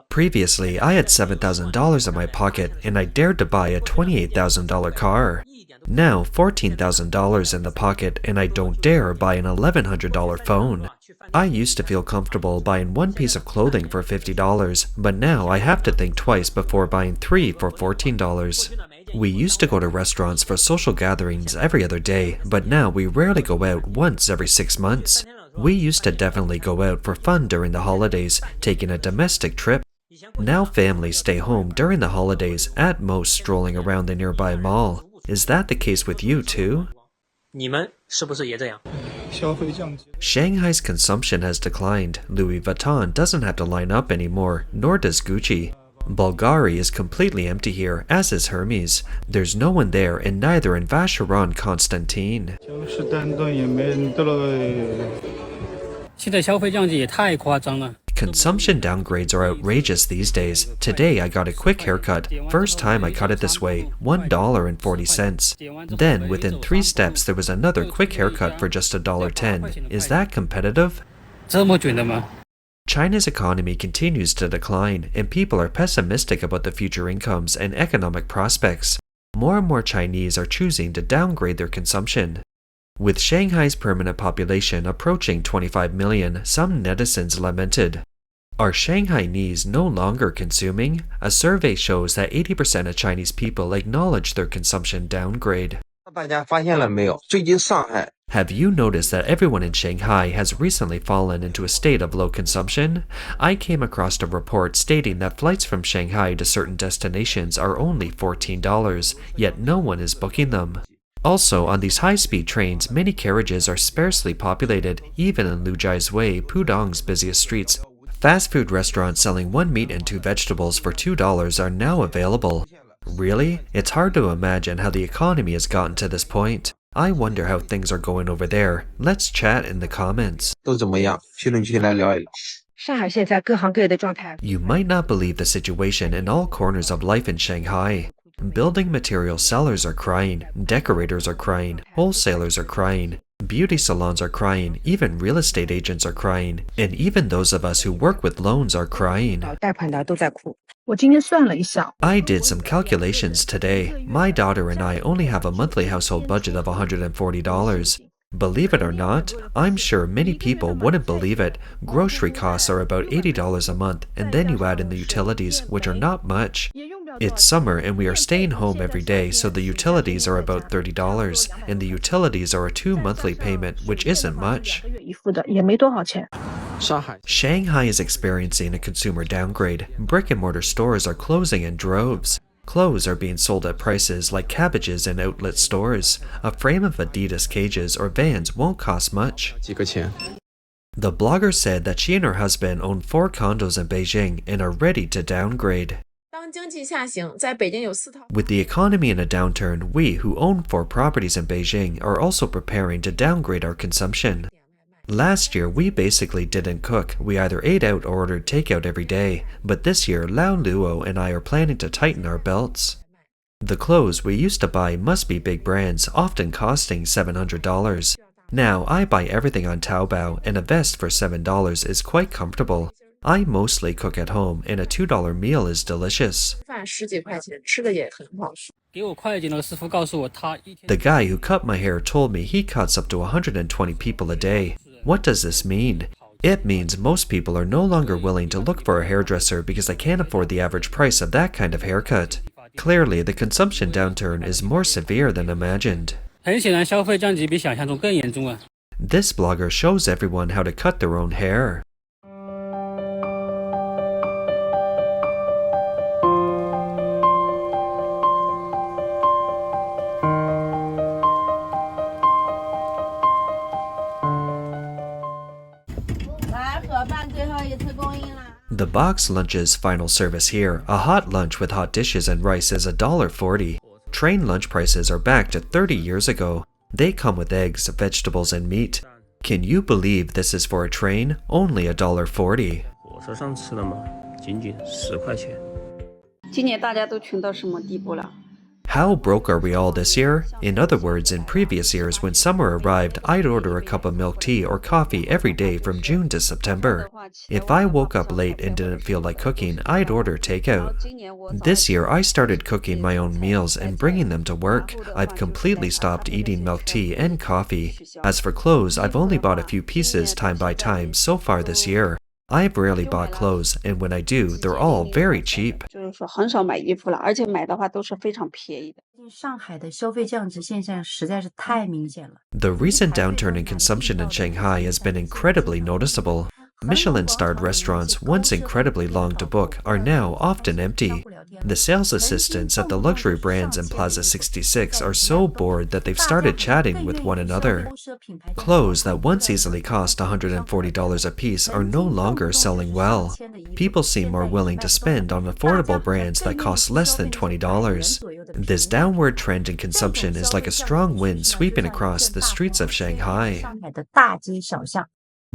Previously, I had $7,000 in my pocket and I dared to buy a $28,000 car. Now, $14,000 in the pocket and I don't dare buy an $1,100 phone. I used to feel comfortable buying one piece of clothing for $50, but now I have to think twice before buying three for $14. We used to go to restaurants for social gatherings every other day, but now we rarely go out once every 6 months. We used to definitely go out for fun during the holidays, taking a domestic trip. Now families stay home during the holidays, at most strolling around the nearby mall. Is that the case with you too? Shanghai's consumption has declined. Louis Vuitton doesn't have to line up anymore, nor does Gucci. Bulgari is completely empty here, as is Hermes. There's no one there, and neither in Vacheron Constantine. Consumption downgrades are outrageous these days. Today I got a quick haircut. First time I cut it this way, $1.40. Then, within 3 steps, there was another quick haircut for just $1.10. Is that competitive? China's economy continues to decline, and people are pessimistic about the future incomes and economic prospects. More and more Chinese are choosing to downgrade their consumption. With Shanghai's permanent population approaching 25 million, some netizens lamented. Are Shanghainese no longer consuming? A survey shows that 80% of Chinese people acknowledge their consumption downgrade. Have you noticed that everyone in Shanghai has recently fallen into a state of low consumption? I came across a report stating that flights from Shanghai to certain destinations are only $14, yet no one is booking them. Also, on these high-speed trains, many carriages are sparsely populated, even in Lujai's Way, Pudong's busiest streets. Fast food restaurants selling 1 meat and 2 vegetables for $2 are now available. Really? It's hard to imagine how the economy has gotten to this point. I wonder how things are going over there. Let's chat in the comments. You might not believe the situation in all corners of life in Shanghai. Building material sellers are crying, decorators are crying, wholesalers are crying, beauty salons are crying, even real estate agents are crying, and even those of us who work with loans are crying. I did some calculations today. My daughter and I only have a monthly household budget of $140. Believe it or not, I'm sure many people wouldn't believe it. Grocery costs are about $80 a month, and then you add in the utilities, which are not much. It's summer and we are staying home every day, so the utilities are about $30, and the utilities are a 2 monthly payment, which isn't much. Shanghai is experiencing a consumer downgrade. Brick-and-mortar stores are closing in droves. Clothes are being sold at prices like cabbages in outlet stores. A frame of Adidas cages or Vans won't cost much. The blogger said that she and her husband own 4 condos in Beijing and are ready to downgrade. With the economy in a downturn, we who own 4 properties in Beijing are also preparing to downgrade our consumption. Last year, we basically didn't cook. We either ate out or ordered takeout every day. But this year, Lao Luo and I are planning to tighten our belts. The clothes we used to buy must be big brands, often costing $700. Now, I buy everything on Taobao, and a vest for $7 is quite comfortable. I mostly cook at home, and a $2 meal is delicious. The guy who cut my hair told me he cuts up to 120 people a day. What does this mean? It means most people are no longer willing to look for a hairdresser because they can't afford the average price of that kind of haircut. Clearly, the consumption downturn is more severe than imagined. This blogger shows everyone how to cut their own hair. The box lunch's final service here. A hot lunch with hot dishes and rice is $1.40. Train lunch prices are back to 30 years ago. They come with eggs, vegetables, and meat. Can you believe this is for a train? Only $1.40. How broke are we all this year? In other words, in previous years, when summer arrived, I'd order a cup of milk tea or coffee every day from June to September. If I woke up late and didn't feel like cooking, I'd order takeout. This year, I started cooking my own meals and bringing them to work. I've completely stopped eating milk tea and coffee. As for clothes, I've only bought a few pieces time by time so far this year. I've rarely bought clothes, and when I do, they're all very cheap. 就是说很少买衣服了，而且买的话都是非常便宜的。上海的消费降值现象实在是太明显了。The recent downturn in consumption in Shanghai has been incredibly noticeable. Michelin-starred restaurants, once incredibly long to book, are now often empty. The sales assistants at the luxury brands in Plaza 66 are so bored that they've started chatting with one another. Clothes that once easily cost $140 a piece are no longer selling well. People seem more willing to spend on affordable brands that cost less than $20. This downward trend in consumption is like a strong wind sweeping across the streets of Shanghai. 上海的大街小巷。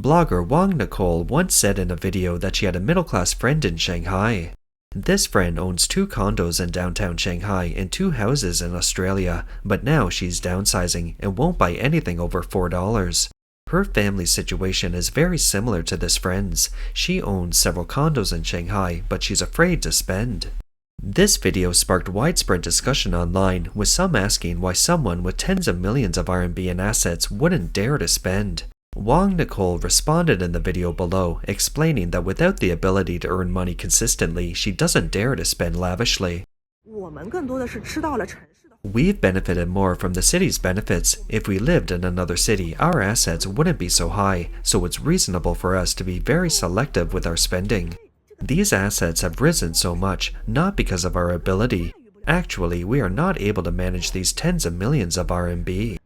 Blogger Wang Nicole once said in a video that she had a middle-class friend in Shanghai. This friend owns 2 condos in downtown Shanghai and 2 houses in Australia, but now she's downsizing and won't buy anything over $4. Her family's situation is very similar to this friend's. She owns several condos in Shanghai, but she's afraid to spend. This video sparked widespread discussion online, with some asking why someone with tens of millions of RMB in assets wouldn't dare to spend. Wang Nicole responded in the video below, explaining that without the ability to earn money consistently, she doesn't dare to spend lavishly. We've benefited more from the city's benefits. If we lived in another city, our assets wouldn't be so high, so it's reasonable for us to be very selective with our spending. These assets have risen so much, not because of our ability. Actually, we are not able to manage these tens of millions of RMB.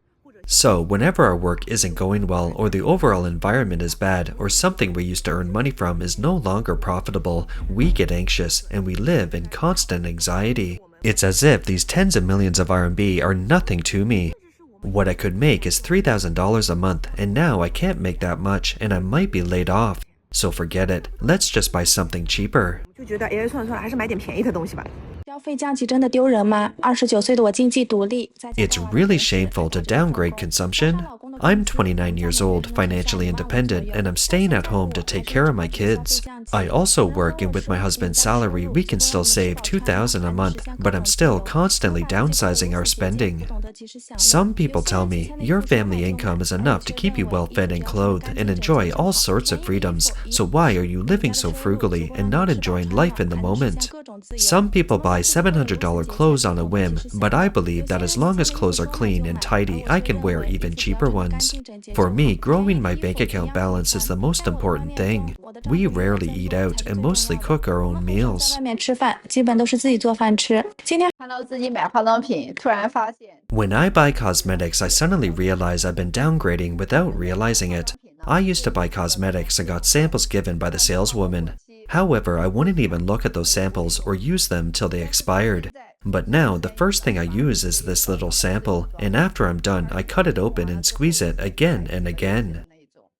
So, whenever our work isn't going well, or the overall environment is bad, or something we used to earn money from is no longer profitable, we get anxious and we live in constant anxiety. It's as if these tens of millions of RMB are nothing to me. What I could make is $3,000 a month, and now I can't make that much, and I might be laid off. So forget it. Let's just buy something cheaper. 就觉得算了算了，还是买点便宜的东西吧。 消费降级真的丢人吗？29岁的我经济独立。 It's really shameful to downgrade consumption. I'm 29 years old, financially independent, and I'm staying at home to take care of my kids. I also work, and with my husband's salary, we can still save $2,000 a month, but I'm still constantly downsizing our spending. Some people tell me, your family income is enough to keep you well fed and clothed and enjoy all sorts of freedoms, so why are you living so frugally and not enjoying life in the moment? Some people buy $700 clothes on a whim, but I believe that as long as clothes are clean and tidy, I can wear even cheaper ones. For me, growing my bank account balance is the most important thing. We rarely eat out and mostly cook our own meals. 外面吃饭基本都是自己做饭吃。今天 看到自己买化妆品，突然发现 When I buy cosmetics, I suddenly realize I've been downgrading without realizing it. I used to buy cosmetics and got samples given by the saleswoman. However, I wouldn't even look at those samples or use them till they expired. But now, the first thing I use is this little sample, and after I'm done, I cut it open and squeeze it again and again.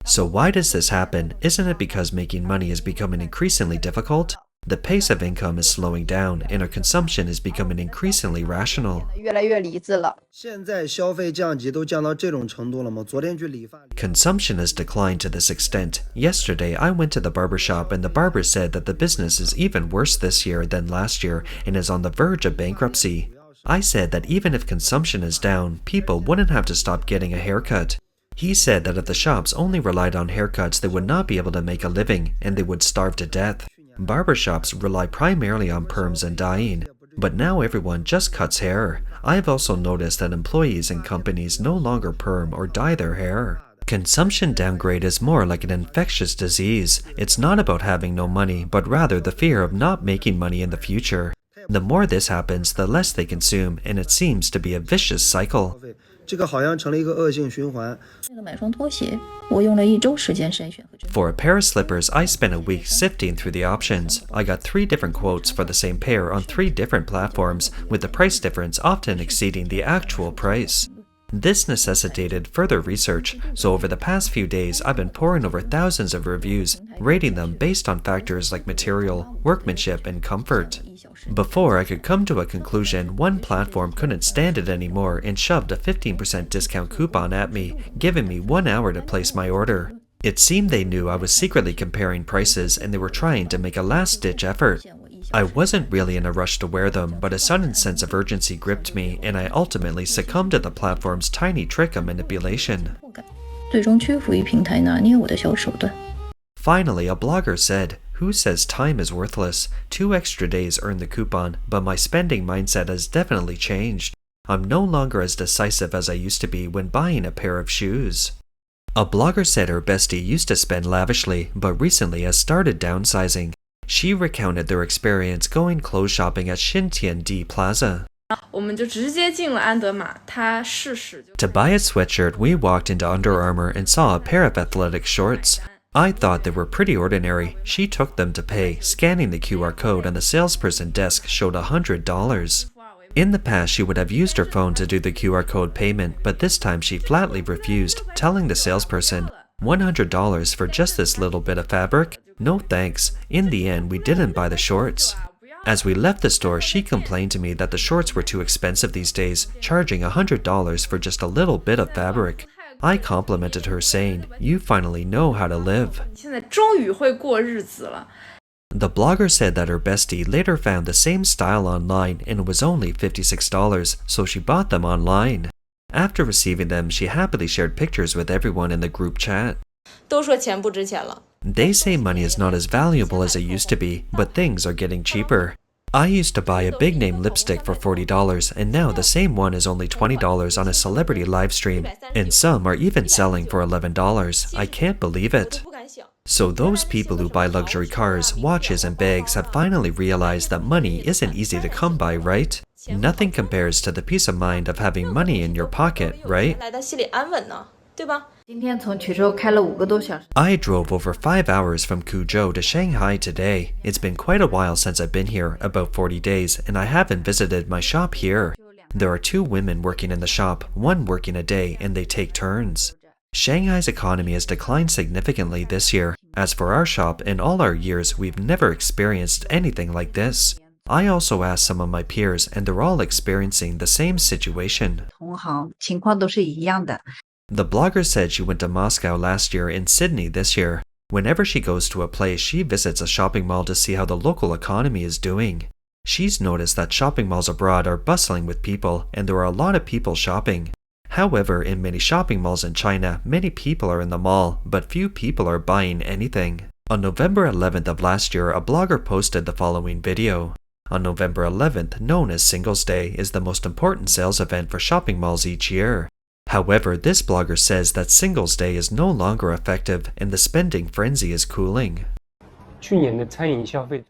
So why does this happen? Isn't it because making money is becoming increasingly difficult? The pace of income is slowing down, and our consumption is becoming increasingly rational. 越来越理智了。 现在消费降级都降到这种程度了吗？昨天去理发。 Consumption has declined to this extent. Yesterday, I went to the barber shop and the barber said that the business is even worse this year than last year and is on the verge of bankruptcy. I said that even if consumption is down, people wouldn't have to stop getting a haircut. He said that if the shops only relied on haircuts, they would not be able to make a living and they would starve to death. Barbershops rely primarily on perms and dyeing, but now everyone just cuts hair. I've also noticed that employees in companies no longer perm or dye their hair. Consumption downgrade is more like an infectious disease. It's not about having no money, but rather the fear of not making money in the future. The more this happens, the less they consume, and it seems to be a vicious cycle. 这个好像成了一个恶性循环。 买双拖鞋，我用了1周时间筛选和甄选。 For a pair of slippers, I spent a week sifting through the options. I got 3 different quotes for the same pair on 3 different platforms, with the price difference often exceeding the actual price. This necessitated further research, so over the past few days I've been poring over thousands of reviews, rating them based on factors like material, workmanship, and comfort. Before I could come to a conclusion, one platform couldn't stand it anymore and shoved a 15% discount coupon at me, giving me 1 hour to place my order. It seemed they knew I was secretly comparing prices and they were trying to make a last-ditch effort. I wasn't really in a rush to wear them, but a sudden sense of urgency gripped me and I ultimately succumbed to the platform's tiny trick of manipulation. 最终屈服于平台拿捏我的小手段。 Finally, a blogger said, "Who says time is worthless? 2 extra days earn the coupon, but my spending mindset has definitely changed. I'm no longer as decisive as I used to be when buying a pair of shoes." A blogger said her bestie used to spend lavishly, but recently has started downsizing. She recounted their experience going clothes shopping at Xintiandi Plaza. 我们就直接进了安德玛，他试试就 To buy a sweatshirt, we walked into Under Armour and saw a pair of athletic shorts. I thought they were pretty ordinary. She took them to pay, scanning the QR code on the salesperson desk showed $100. In the past, she would have used her phone to do the QR code payment, but this time she flatly refused, telling the salesperson, $100 for just this little bit of fabric? No thanks. In the end, we didn't buy the shorts. As we left the store, she complained to me that the shorts were too expensive these days, charging $100 for just a little bit of fabric. I complimented her, saying, "You finally know how to live." 现在终于会过日子了。 The blogger said that her bestie later found the same style online and it was only $56, so she bought them online. After receiving them, she happily shared pictures with everyone in the group chat. 都说钱不值钱了。 They say money is not as valuable as it used to be, but things are getting cheaper. I used to buy a big name lipstick for $40, and now the same one is only $20 on a celebrity live stream, and some are even selling for $11. I can't believe it. So those people who buy luxury cars, watches, and bags have finally realized that money isn't easy to come by, right? Nothing compares to the peace of mind of having money in your pocket, right? 来的心里安稳呢，对吧？ 今天从衢州开了5个多小时。 I drove over 5 hours from Kuzhou to Shanghai today. It's been quite a while since I've been here, about 40 days, and I haven't visited my shop here. There are 2 women working in the shop, one working a day, and they take turns. Shanghai's economy has declined significantly this year. As for our shop, in all our years, we've never experienced anything like this. I also asked some of my peers, and they're all experiencing the same situation. 同行情况都是一样的。 The blogger said she went to Moscow last year and Sydney this year. Whenever she goes to a place, she visits a shopping mall to see how the local economy is doing. She's noticed that shopping malls abroad are bustling with people, and there are a lot of people shopping. However, in many shopping malls in China, many people are in the mall, but few people are buying anything. On November 11th of last year, a blogger posted the following video. On November 11th, known as Singles' Day, is the most important sales event for shopping malls each year. However, this blogger says that Singles' Day is no longer effective and the spending frenzy is cooling.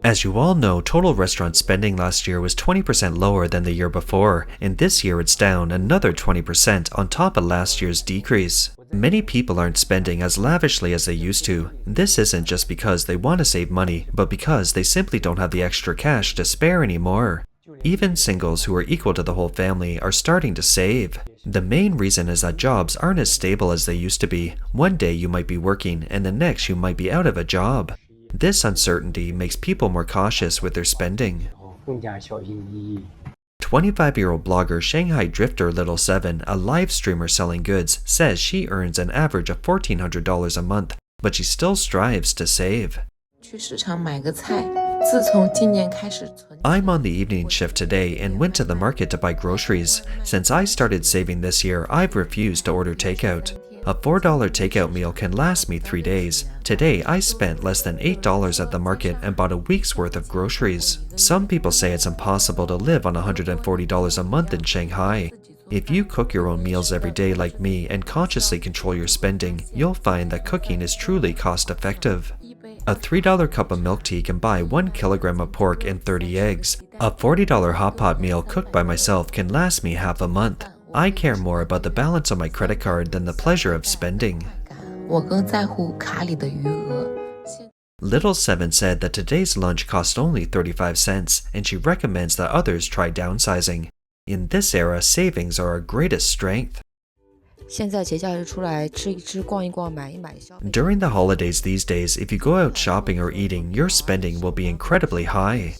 As you all know, total restaurant spending last year was 20% lower than the year before, and this year it's down another 20% on top of last year's decrease. Many people aren't spending as lavishly as they used to. This isn't just because they want to save money, but because they simply don't have the extra cash to spare anymore. Even singles who are equal to the whole family are starting to save. The main reason is that jobs aren't as stable as they used to be. One day you might be working and the next you might be out of a job. This uncertainty makes people more cautious with their spending. 25-year-old blogger Shanghai Drifter Little 7, a live streamer selling goods, says she earns an average of $1,400 a month, but she still strives to save. 去市场买个菜，自从今年开始存。 I'm on the evening shift today and went to the market to buy groceries. Since I started saving this year, I've refused to order takeout. A $4 takeout meal can last me 3 days. Today, I spent less than $8 at the market and bought a week's worth of groceries. Some people say it's impossible to live on $140 a month in Shanghai. If you cook your own meals every day like me and consciously control your spending, you'll find that cooking is truly cost-effective. A $3 cup of milk tea can buy 1 kilogram of pork and 30 eggs. A $40 hot pot meal cooked by myself can last me half a month. I care more about the balance on my credit card than the pleasure of spending. 我更在乎卡里的余额。 Little 7 said that today's lunch cost only 35 cents, and she recommends that others try downsizing. In this era, savings are our greatest strength. 现在节假日出来吃一吃、逛一逛、买一买，消费。 During the holidays these days, if you go out shopping or eating, your spending will be incredibly high.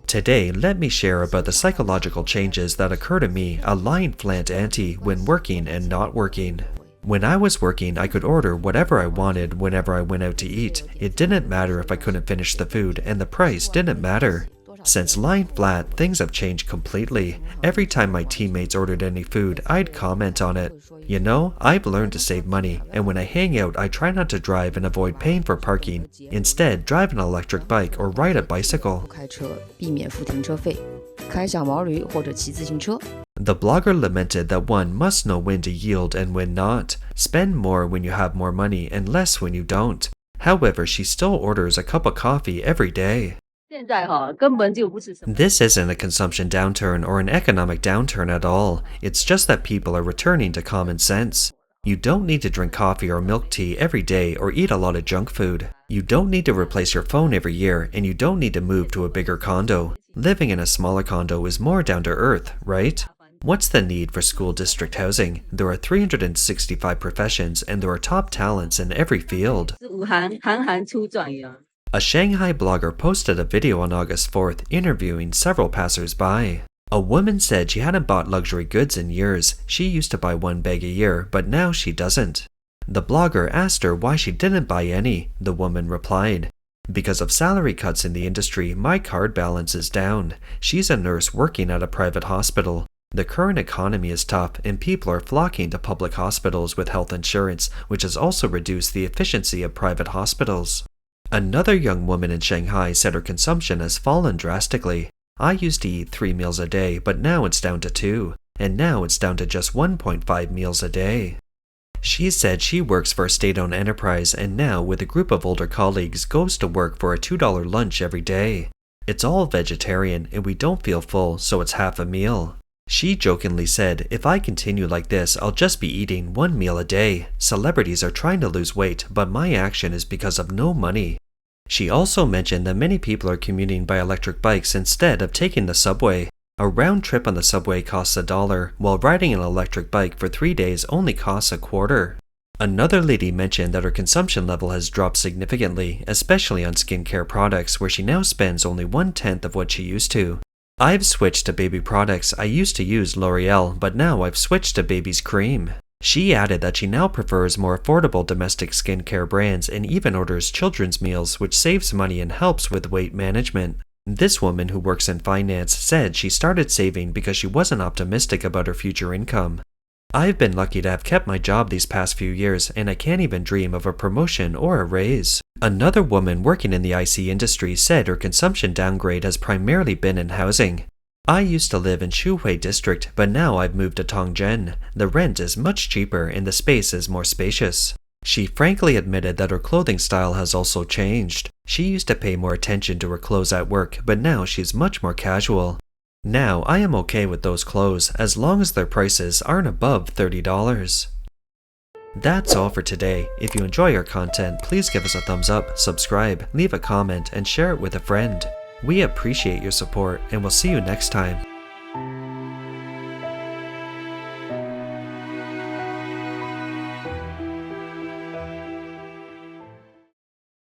Today, let me share about the psychological changes that occur to me, a lying flat auntie, when working and not working. When I was working, I could order whatever I wanted whenever I went out to eat. It didn't matter if I couldn't finish the food, and the price didn't matter. Since lying flat, things have changed completely. Every time my teammates ordered any food, I'd comment on it. You know, I've learned to save money, and when I hang out, I try not to drive and avoid paying for parking. Instead, drive an electric bike or ride a bicycle. 开车避免付停车费，开小毛驴或者骑自行车。 The blogger lamented that one must know when to yield and when not. Spend more when you have more money and less when you don't. However, she still orders a cup of coffee every day. This isn't a consumption downturn or an economic downturn at all. It's just that people are returning to common sense. You don't need to drink coffee or milk tea every day or eat a lot of junk food. You don't need to replace your phone every year, and you don't need to move to a bigger condo. Living in a smaller condo is more down to earth, right? What's the need for school district housing? There are 365 professions and there are top talents in every field. A Shanghai blogger posted a video on August 4th interviewing several passers-by. A woman said she hadn't bought luxury goods in years. She used to buy one bag a year, but now she doesn't. The blogger asked her why she didn't buy any. The woman replied, "Because of salary cuts in the industry, my card balance is down." She's a nurse working at a private hospital. The current economy is tough and people are flocking to public hospitals with health insurance, which has also reduced the efficiency of private hospitals. Another young woman in Shanghai said her consumption has fallen drastically. "I used to eat 3 meals a day, but now it's down to 2, and now it's down to just 1.5 meals a day." She said she works for a state-owned enterprise and now, with a group of older colleagues, goes to work for a $2 lunch every day. It's all vegetarian and we don't feel full, so it's half a meal. She jokingly said, "If I continue like this, I'll just be eating 1 meal a day. Celebrities are trying to lose weight, but my action is because of no money." She also mentioned that many people are commuting by electric bikes instead of taking the subway. A round trip on the subway costs $1, while riding an electric bike for 3 days only costs a quarter. Another lady mentioned that her consumption level has dropped significantly, especially on skincare products, where she now spends only 1/10 of what she used to. "I've switched to baby products. I used to use L'Oreal, but now I've switched to baby's cream." She added that she now prefers more affordable domestic skincare brands and even orders children's meals, which saves money and helps with weight management. This woman, who works in finance, said she started saving because she wasn't optimistic about her future income. "I've been lucky to have kept my job these past few years, and I can't even dream of a promotion or a raise." Another woman working in the IC industry said her consumption downgrade has primarily been in housing. "I used to live in Shuhui district, but now I've moved to Tongzhen. The rent is much cheaper and the space is more spacious." She frankly admitted that her clothing style has also changed. She used to pay more attention to her clothes at work, but now she's much more casual. "Now I am okay with those clothes as long as their prices aren't above $30. That's all for today. If you enjoy our content, please give us a thumbs up, subscribe, leave a comment, and share it with a friend. We appreciate your support, and we'll see you next time.